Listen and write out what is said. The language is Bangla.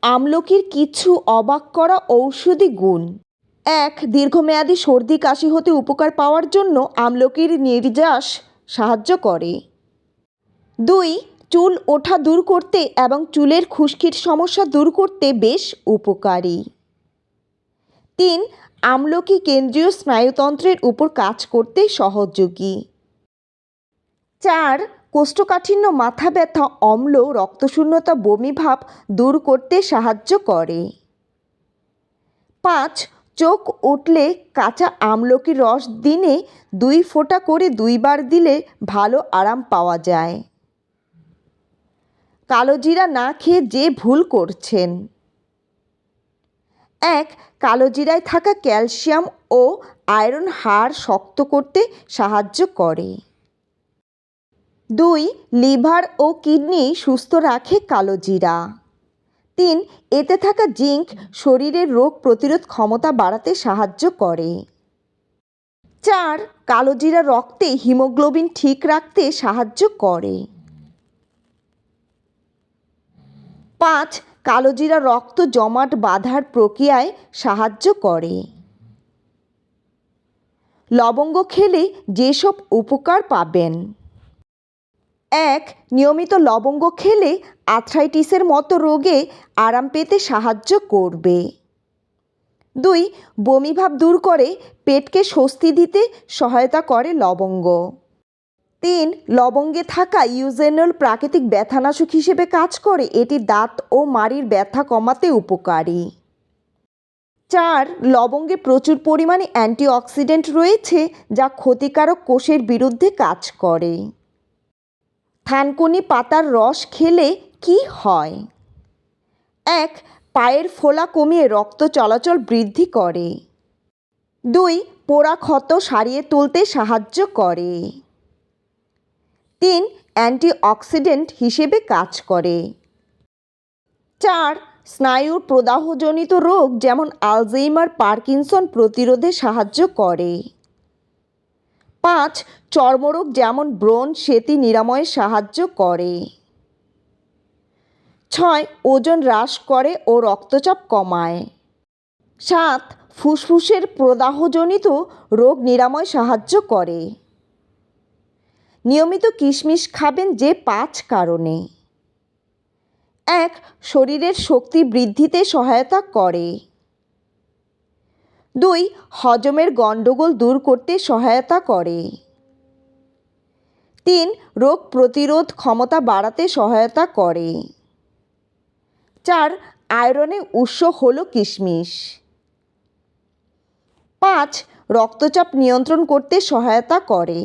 আমলকির কিছু অবাক করা ঔষধি গুণ। ১. দীর্ঘমেয়াদী সর্দি কাশি হতে উপকার পাওয়ার জন্য আমলকির নির্যাস সাহায্য করে। ২. চুল ওঠা দূর করতে এবং চুলের খুশকির সমস্যা দূর করতে বেশ উপকারী। ৩. আমলকি কেন্দ্রীয় স্নায়ুতন্ত্রের উপর কাজ করতে সহযোগী। ৪. কোষ্ঠকাঠিন্য, মাথা ব্যথা, অম্ল, রক্তশূন্যতা, বমিভাব দূর করতে সাহায্য করে। ৫. চোখ উঠলে কাঁচা আমলকির রস দিনে ২ ফোঁটা করে ২ বার দিলে ভালো আরাম পাওয়া যায়। কালোজিরা না খেয়ে যে ভুল করছেন। ১. কালোজিরায় থাকা ক্যালসিয়াম ও আয়রন হাড় শক্ত করতে সাহায্য করে। ২. লিভার ও কিডনি সুস্থ রাখে কালোজিরা। ৩. এতে থাকা জিঙ্ক শরীরের রোগ প্রতিরোধ ক্ষমতা বাড়াতে সাহায্য করে। ৪. কালোজিরা রক্তে হিমোগ্লোবিন ঠিক রাখতে সাহায্য করে। ৫. কালোজিরা রক্ত জমাট বাঁধার প্রক্রিয়ায় সাহায্য করে। লবঙ্গ খেলে যেসব উপকার পাবেন। ১. নিয়মিত লবঙ্গ খেলে আর্থ্রাইটিসের মতো রোগে আরাম পেতে সাহায্য করবে। ২. বমিভাব দূর করে পেটকে স্বস্তি দিতে সহায়তা করে লবঙ্গ। ৩. লবঙ্গে থাকা ইউজেনল প্রাকৃতিক ব্যথানাশক হিসেবে কাজ করে, এটি দাঁত ও মাড়ির ব্যথা কমাতে উপকারী। ৪. লবঙ্গে প্রচুর পরিমাণে অ্যান্টিঅক্সিডেন্ট রয়েছে যা ক্ষতিকারক কোষের বিরুদ্ধে কাজ করে। থানকুনি পাতার রস খেলে কি হয়? ১. পায়ের ফোলা কমিয়ে রক্ত চলাচল বৃদ্ধি করে। ২. পোড়া ক্ষত সারিয়ে তুলতে সাহায্য করে। ৩. অ্যান্টিঅক্সিডেন্ট হিসেবে কাজ করে। ৪. স্নায়ুর প্রদাহজনিত রোগ যেমন আলঝেইমার, পার্কিনসন প্রতিরোধে সাহায্য করে। ৫. চর্মরোগ যেমন ব্রণ, সেতি নিরাময়ে সাহায্য করে। ৬. ওজন হ্রাস করে ও রক্তচাপ কমায়। ৭. ফুসফুসের প্রদাহজনিত রোগ নিরাময়ে সাহায্য করে। নিয়মিত কিশমিশ খাবেন যে ৫ কারণে। ১. শরীরের শক্তি বৃদ্ধিতে সহায়তা করে। ২. হজমের গণ্ডগোল দূর করতে সহায়তা করে। ৩. রোগ প্রতিরোধ ক্ষমতা বাড়াতে সহায়তা করে। ৪. আয়রনের উৎস হলো কিশমিশ। ৫. রক্তচাপ নিয়ন্ত্রণ করতে সহায়তা করে।